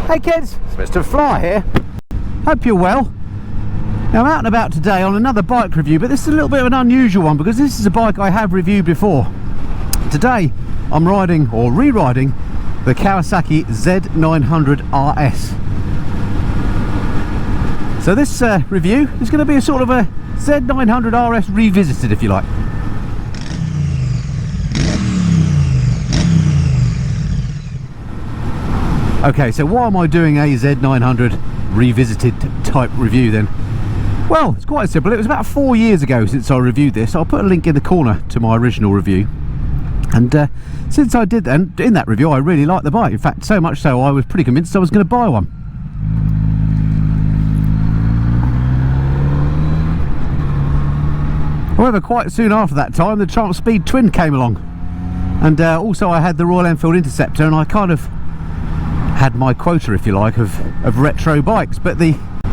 Hey kids, it's Mr. Fly here. Hope you're well. Now I'm out and about today on another bike review, but this is a little bit of an unusual one because this is a bike I have reviewed before. Today I'm riding or re-riding the Kawasaki Z900RS. So this review is going to be a sort of a Z900RS Revisited, if you like. Okay, so why am I doing a Z900 Revisited type review then? Well, it's quite simple. It was about 4 years ago since I reviewed this. I'll put a link in the corner to my original review. And since I did that, in that review, I really liked the bike. In fact, so much so I was pretty convinced I was going to buy one. However, quite soon after that time, the Trump Speed Twin came along. And also I had the Royal Enfield Interceptor, and I kind of had my quota, if you like, of retro bikes. But the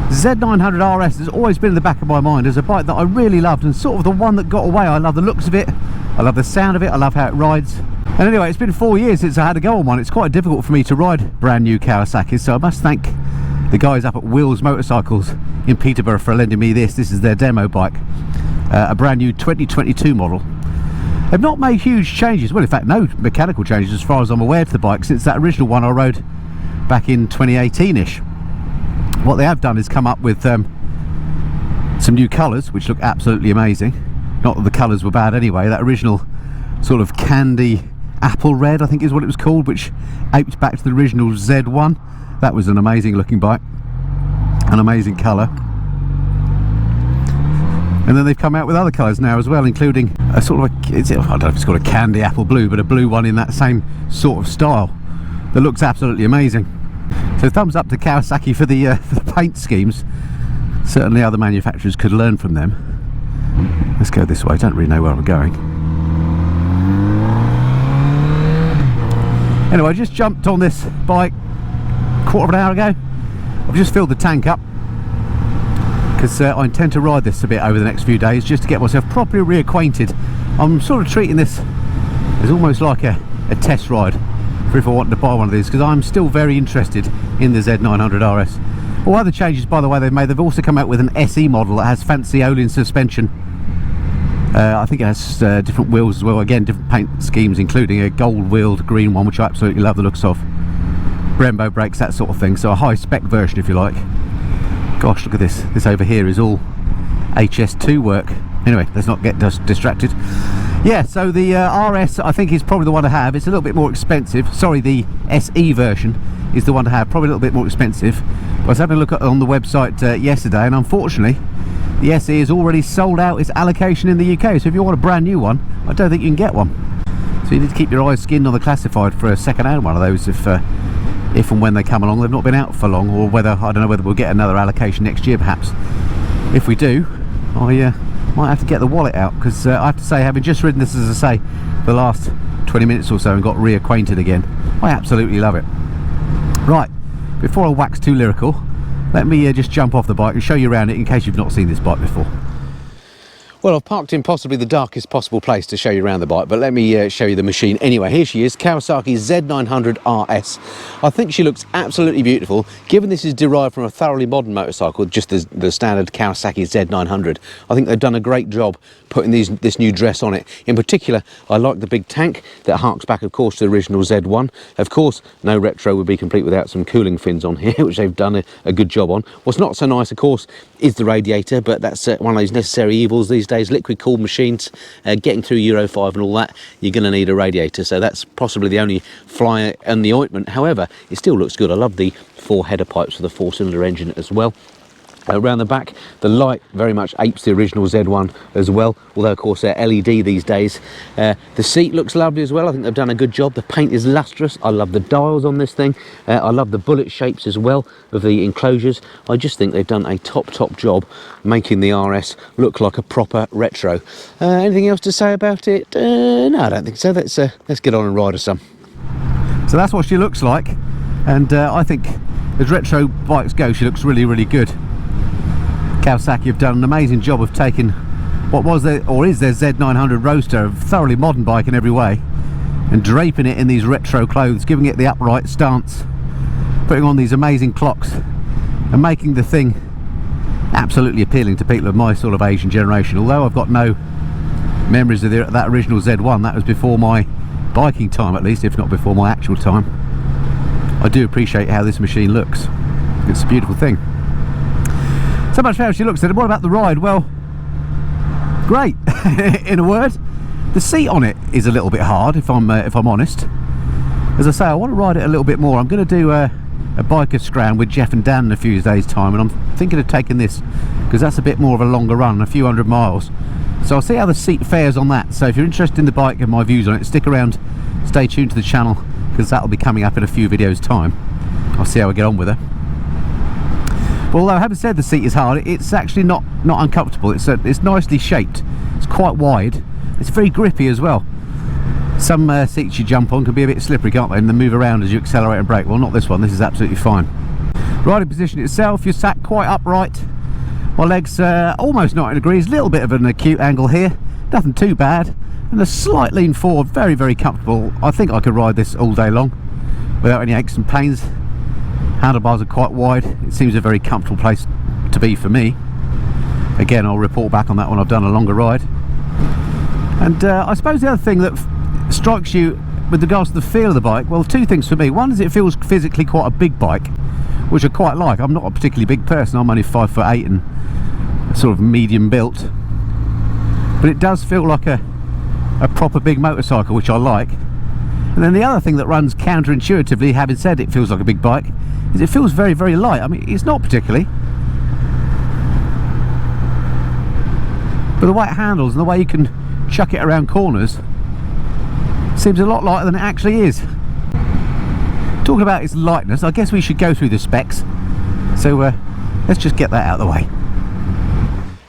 Z900RS has always been in the back of my mind as a bike that I really loved, and sort of the one that got away. I love the looks of it, I love the sound of it, I love how it rides. And anyway, it's been 4 years since I had to go on one. It's quite difficult for me to ride brand new Kawasaki's, so I must thank the guys up at Wheels Motorcycles in Peterborough for lending me this. This is their demo bike, a brand new 2022 model. They've not made huge changes, well in fact no mechanical changes as far as I'm aware to the bike since that original one I rode back in 2018ish. What they have done is come up with some new colours which look absolutely amazing. Not that the colours were bad anyway. That original sort of candy apple red, I think is what it was called, which aped back to the original Z1. That was an amazing looking bike, an amazing colour. And then they've come out with other colours now as well, including a sort of I don't know if it's called a candy apple blue, but a blue one in that same sort of style that looks absolutely amazing. So thumbs up to Kawasaki for the paint schemes. Certainly other manufacturers could learn from them. Let's go this way. I don't really know where I'm going. Anyway, I just jumped on this bike a quarter of an hour ago. I've just filled the tank up because I intend to ride this a bit over the next few days just to get myself properly reacquainted. I'm sort of treating this as almost like a test ride for if I wanted to buy one of these, because I'm still very interested in the Z900RS. All other changes, by the way, they've made, they've also come out with an SE model that has fancy Olin suspension. I think it has different wheels as well, again different paint schemes, including a gold wheeled green one which I absolutely love the looks of. Brembo brakes, that sort of thing, so a high spec version if you like. Gosh, look at this. This over here is all HS2 work. Anyway, let's not get distracted. Yeah, so the RS I think is probably the one to have. It's a little bit more expensive. Sorry, the SE version is the one to have, probably a little bit more expensive. I was having a look on the website yesterday, and unfortunately the SE is already sold out its allocation in the UK. So if you want a brand new one, I don't think you can get one. So you need to keep your eyes skinned on the classified for a second-hand one of those if and when they come along. They've not been out for long, or whether, I don't know whether we'll get another allocation next year perhaps. If we do, I might have to get the wallet out, because I have to say, having just ridden this, as I say, for the last 20 minutes or so and got reacquainted again, I absolutely love it. Right, before I wax too lyrical, let me just jump off the bike and show you around it in case you've not seen this bike before. Well, I've parked in possibly the darkest possible place to show you around the bike, but let me show you the machine anyway. Here she is, Kawasaki Z900RS. I think she looks absolutely beautiful. Given this is derived from a thoroughly modern motorcycle, just the standard Kawasaki Z900, I think they've done a great job putting this new dress on it. In particular, I like the big tank that harks back, of course, to the original Z1. Of course, no retro would be complete without some cooling fins on here, which they've done a good job on. What's not so nice, of course, is the radiator, but that's one of those necessary evils these days. Liquid cooled machines, getting through Euro 5 and all that, you're going to need a radiator, so that's possibly the only fly in the ointment. However, it still looks good. I love the 4 header pipes for the 4-cylinder engine as well. Around the back, the light very much apes the original Z1 as well, although of course they're LED these days. The seat looks lovely as well. I think they've done a good job. The paint is lustrous. I love the dials on this thing. I love the bullet shapes as well of the enclosures. I just think they've done a top job making the RS look like a proper retro. Anything else to say about it? No, I don't think so. Let's get on and ride her some. So that's what she looks like, and I think as retro bikes go, she looks really good. Kawasaki have done an amazing job of taking what was their, or is their Z900 Roadster, a thoroughly modern bike in every way, and draping it in these retro clothes, giving it the upright stance putting on these amazing clocks and making the thing absolutely appealing to people of my sort of age and generation. Although I've got no memories of that original Z1, that was before my biking time at least, if not before my actual time. I do appreciate how this machine looks. It's a beautiful thing. So much for how she looks at it. What about the ride? Well, great. In a word, the seat on it is a little bit hard, if I'm honest. As I say, I want to ride it a little bit more. I'm going to do a biker scram with Jeff and Dan in a few days' time, and I'm thinking of taking this because that's a bit more of a longer run, a few hundred miles. So I'll see how the seat fares on that. So if you're interested in the bike and my views on it, stick around, stay tuned to the channel, because that'll be coming up in a few videos' time. I'll see how I get on with her. But although having said the seat is hard, it's actually not uncomfortable. It's nicely shaped. It's quite wide. It's very grippy as well. Some seats you jump on can be a bit slippery, can't they, and then move around as you accelerate and brake. Well, not this one. This is absolutely fine. Riding position itself, you're sat quite upright. My legs almost 90 degrees, a little bit of an acute angle here, nothing too bad, and a slight lean forward, very, very comfortable. I think I could ride this all day long without any aches and pains. Handlebars are quite wide. It seems a very comfortable place to be for me. Again, I'll report back on that when I've done a longer ride. And I suppose the other thing that strikes you with regards to the feel of the bike, well, two things for me. One is it feels physically quite a big bike, which I quite like. I'm not a particularly big person. I'm only 5'8" and sort of medium built, but it does feel like a proper big motorcycle, which I like. And then the other thing that runs counterintuitively, having said it feels like a big bike, is it feels very, very light. I mean, it's not particularly, but the way it handles and the way you can chuck it around corners seems a lot lighter than it actually is. Talking about its lightness, I guess we should go through the specs. So let's just get that out of the way.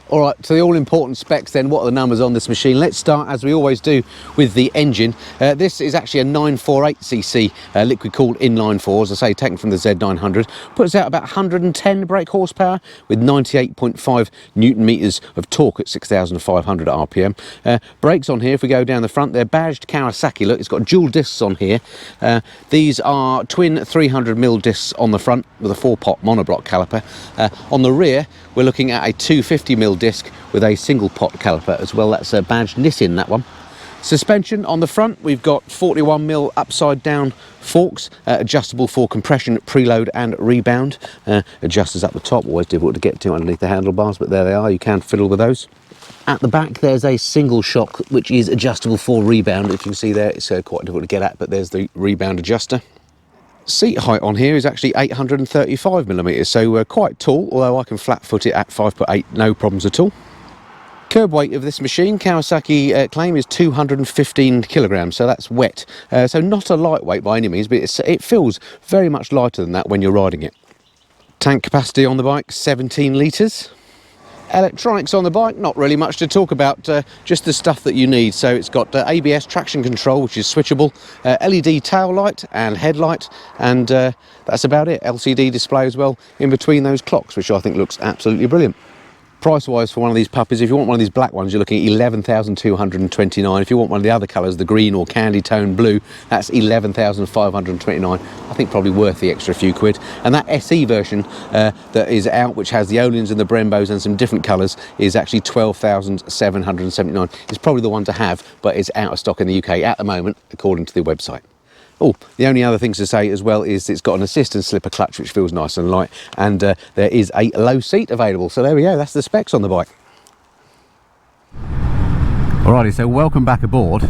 Alright, so the all-important specs then, what are the numbers on this machine? Let's start, as we always do, with the engine. This is actually a 948cc liquid-cooled inline four, as I say, taken from the Z900. Puts out about 110 brake horsepower with 98.5 newton meters of torque at 6,500 RPM. Brakes on here, if we go down the front, they're badged Kawasaki. Look, it's got dual discs on here. These are twin 300mm discs on the front with a 4-pot monoblock caliper. On the rear, we're looking at a 250mm disc with a single pot caliper as well. That's a badged Nissin, that one. Suspension on the front, we've got 41mm upside down forks, adjustable for compression, preload and rebound. Adjusters up the top, always difficult to get to underneath the handlebars, but there they are, you can fiddle with those. At the back there's a single shock which is adjustable for rebound. If you can see there, it's quite difficult to get at, but there's the rebound adjuster. Seat height on here is actually 835mm, so quite tall, although I can flat foot it at 5'8", no problems at all. Curb weight of this machine, Kawasaki claim, is 215 kilograms, so that's wet. So not a lightweight by any means, but it feels very much lighter than that when you're riding it. Tank capacity on the bike, 17 litres. Electronics on the bike, not really much to talk about, just the stuff that you need. So it's got ABS traction control, which is switchable, LED tail light and headlight, and that's about it. LCD display as well in between those clocks, which I think looks absolutely brilliant. Price wise for one of these puppies, if you want one of these black ones, you're looking at 11,229. If you want one of the other colours, the green or candy tone blue, that's 11,529. I think probably worth the extra few quid. And that SE version that is out, which has the Olins and the Brembos and some different colours, is actually 12,779. It's probably the one to have, but it's out of stock in the UK at the moment, according to the website. Oh, the only other things to say as well is it's got an assist and slipper clutch, which feels nice and light, and there is a low seat available. So there we go, that's the specs on the bike. Alrighty, so welcome back aboard.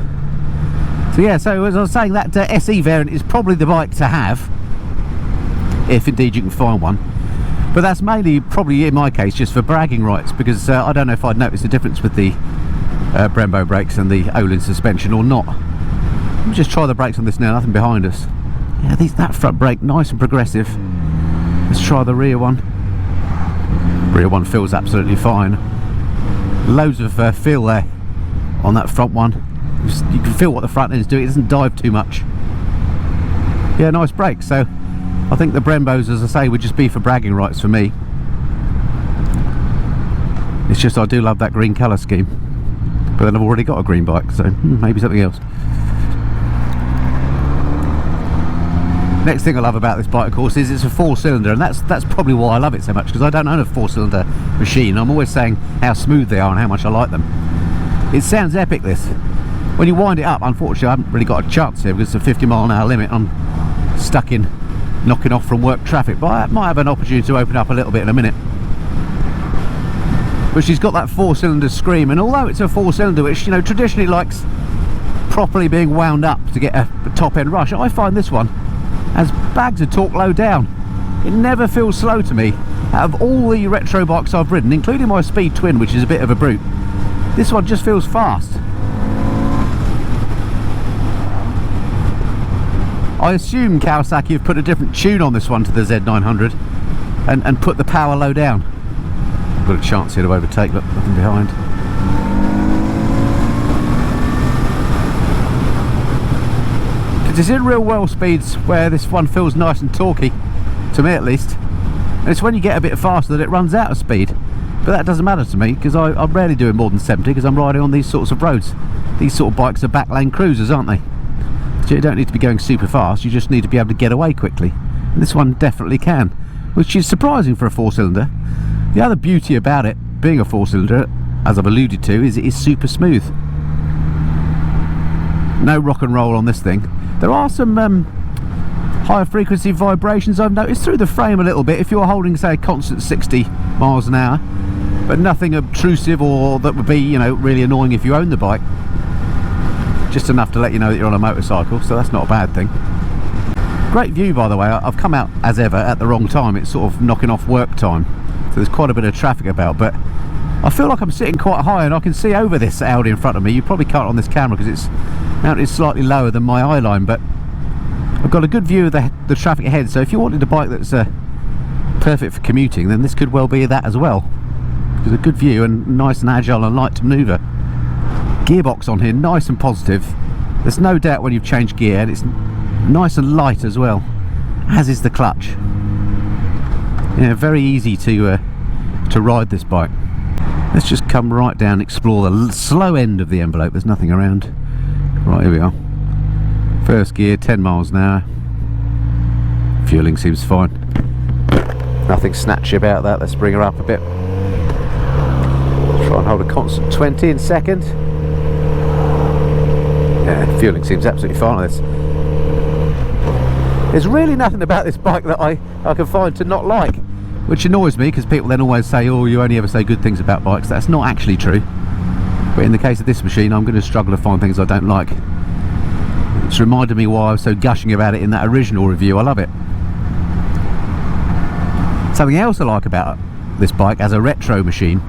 So yeah, so as I was saying, that SE variant is probably the bike to have, if indeed you can find one. But that's mainly, probably in my case, just for bragging rights, because I don't know if I'd notice the difference with the Brembo brakes and the Olin suspension or not. Let me just try the brakes on this now, nothing behind us. Yeah, that front brake, nice and progressive. Let's try the rear one. Rear one feels absolutely fine. Loads of feel there on that front one. You can feel what the front end's doing, it doesn't dive too much. Yeah, nice brakes. So I think the Brembos, as I say, would just be for bragging rights for me. It's just I do love that green colour scheme. But then I've already got a green bike, so maybe something else. Next thing I love about this bike, of course, is it's a 4-cylinder, and that's probably why I love it so much, because I don't own a 4-cylinder machine. I'm always saying how smooth they are and how much I like them. It sounds epic, this. When you wind it up, unfortunately I haven't really got a chance here because it's a 50-mile-an-hour limit. I'm stuck in knocking off from work traffic, but I might have an opportunity to open up a little bit in a minute. But she's got that 4-cylinder scream, and although it's a 4-cylinder which, you know, traditionally likes properly being wound up to get a top-end rush, I find this one has bags of torque low down. It never feels slow to me. Out of all the retro bikes I've ridden, including my Speed Twin, which is a bit of a brute, this one just feels fast. I assume Kawasaki have put a different tune on this one to the Z900 and put the power low down. I've got a chance here to overtake, look, nothing behind. It's in real world speeds where this one feels nice and torquey, to me at least, and it's when you get a bit faster that it runs out of speed. But that doesn't matter to me, because I'm rarely doing more than 70 because I'm riding on these sorts of roads. These sort of bikes are back lane cruisers, aren't they? So you don't need to be going super fast, you just need to be able to get away quickly, and this one definitely can, which is surprising for a 4-cylinder. The other beauty about it being a 4-cylinder, as I've alluded to, is it is super smooth. No rock and roll on this thing. There are some higher frequency vibrations I've noticed through the frame a little bit if you're holding, say, a constant 60 miles an hour, but nothing obtrusive or that would be, you know, really annoying if you own the bike. Just enough to let you know that you're on a motorcycle, so that's not a bad thing. Great view, by the way. I've come out as ever at the wrong time. It's sort of knocking off work time, so there's quite a bit of traffic about, but I feel like I'm sitting quite high and I can see over this Audi in front of me. You probably can't on this camera because it's mounted slightly lower than my eye line, but I've got a good view of the traffic ahead, so if you wanted a bike that's perfect for commuting, then this could well be that as well. There's a good view and nice and agile and light to manoeuvre. Gearbox on here, nice and positive. There's no doubt when you've changed gear, and it's nice and light as well, as is the clutch. Yeah, very easy to ride this bike. Let's just come right down and explore the slow end of the envelope. There's nothing around. Right, here we are. First gear, 10 miles an hour. Fueling seems fine. Nothing snatchy about that. Let's bring her up a bit. Try and hold a constant 20 in second. Yeah, fueling seems absolutely fine on this. There's really nothing about this bike that I can find to not like, which annoys me because people then always say, oh, you only ever say good things about bikes. That's not actually true. But in the case of this machine, I'm going to struggle to find things I don't like. It's reminded me why I was so gushing about it in that original review. I love it. Something else I like about this bike as a retro machine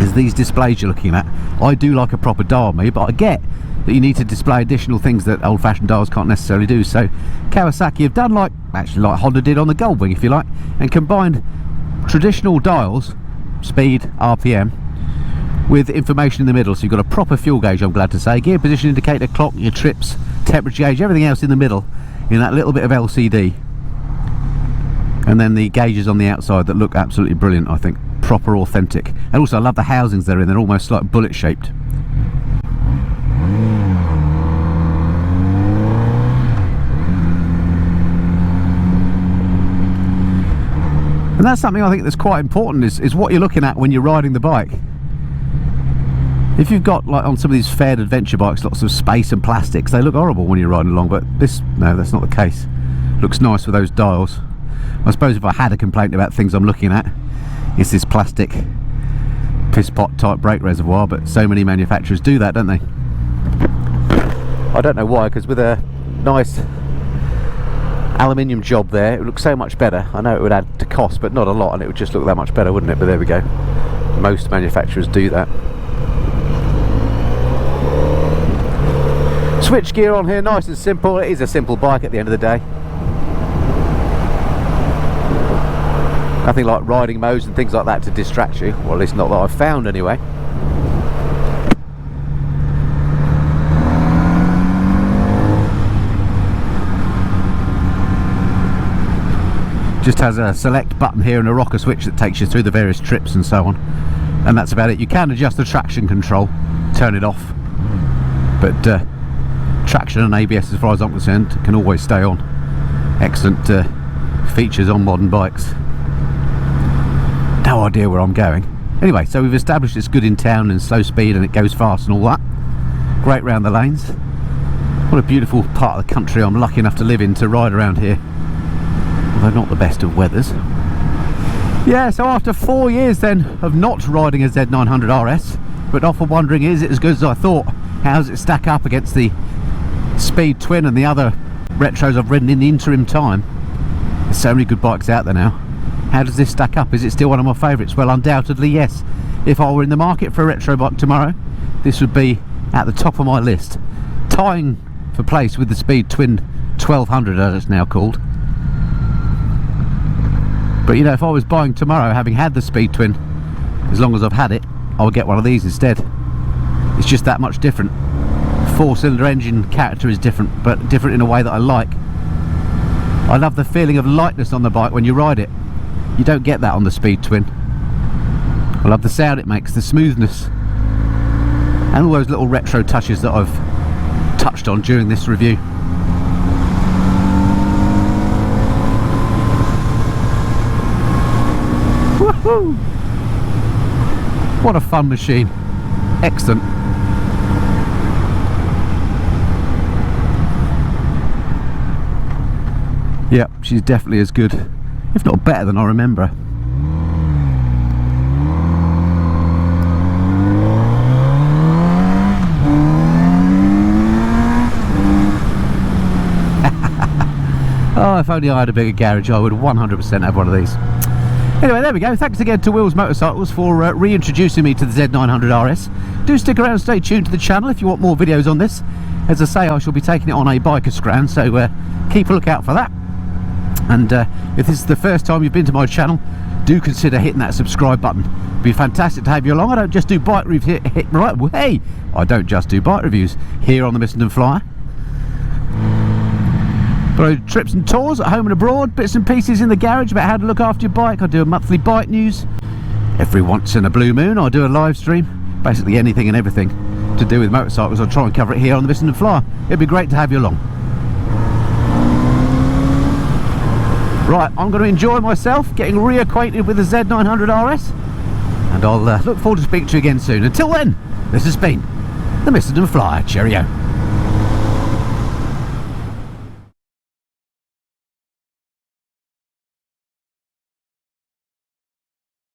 is these displays you're looking at. I do like a proper dial me, but I get that you need to display additional things that old-fashioned dials can't necessarily do. So Kawasaki have done like Honda did on the Goldwing, if you like, and combined traditional dials, speed, RPM, with information in the middle. So you've got a proper fuel gauge, I'm glad to say, gear position indicator, clock, your trips, temperature gauge, everything else in the middle in that little bit of LCD, and then the gauges on the outside that look absolutely brilliant. I think proper authentic, and also I love the housings they're in. They're almost like bullet shaped. And that's something I think that's quite important, is what you're looking at when you're riding the bike. If you've got, like on some of these fared adventure bikes, lots of space and plastics, they look horrible when you're riding along, but this, no, that's not the case. Looks nice with those dials. I suppose if I had a complaint about things I'm looking at, it's this plastic piss pot type brake reservoir, but so many manufacturers do that, don't they? I don't know why, because with a nice aluminium job there, it would look so much better. I know it would add to cost, but not a lot, and it would just look that much better, wouldn't it? But there we go. Most manufacturers do that. Switch gear on here, nice and simple. It is a simple bike at the end of the day. Nothing like riding modes and things like that to distract you, or at least not that I've found anyway. Just has a select button here and a rocker switch that takes you through the various trips and so on, and that's about it. You can adjust the traction control, turn it off, but traction and ABS, as far as I'm concerned, can always stay on. Excellent features on modern bikes. No idea where I'm going. Anyway, so we've established it's good in town and slow speed and it goes fast and all that. Great round the lanes. What a beautiful part of the country I'm lucky enough to live in to ride around here. Although not the best of weathers. Yeah, so after 4 years then of not riding a Z900RS, but often wondering, is it as good as I thought? How does it stack up against the Speed Twin and the other retros I've ridden in the interim time? There's so many good bikes out there now. How does this stack up? Is it still one of my favourites? Well, undoubtedly yes. If I were in the market for a retro bike tomorrow, this would be at the top of my list, tying for place with the Speed Twin 1200 as it's now called. But you know, if I was buying tomorrow having had the Speed Twin, as long as I've had it, I would get one of these instead. It's just that much different. 4-cylinder engine character is different, but different in a way that I like. I love the feeling of lightness on the bike when you ride it. You don't get that on the Speed Twin. I love the sound it makes, the smoothness, and all those little retro touches that I've touched on during this review. Woohoo! What a fun machine. Excellent. Yep, she's definitely as good, if not better than I remember. Oh, if only I had a bigger garage, I would 100% have one of these. Anyway, there we go. Thanks again to Will's Motorcycles for reintroducing me to the Z900RS. Do stick around and stay tuned to the channel if you want more videos on this. As I say, I shall be taking it on a biker scran, so keep a lookout for that. And if this is the first time you've been to my channel, do consider hitting that subscribe button. It'd be fantastic to have you along. I don't just do bike reviews. Hey, I don't just do bike reviews here on the Missenden Flyer. But I do trips and tours at home and abroad, bits and pieces in the garage about how to look after your bike. I do a monthly bike news. Every once in a blue moon I do a live stream. Basically anything and everything to do with motorcycles. I'll try and cover it here on the Missenden Flyer. It'd be great to have you along. Right, I'm going to enjoy myself getting reacquainted with the Z900RS, and I'll look forward to speaking to you again soon. Until then, this has been the Missenden Flyer. Cheerio.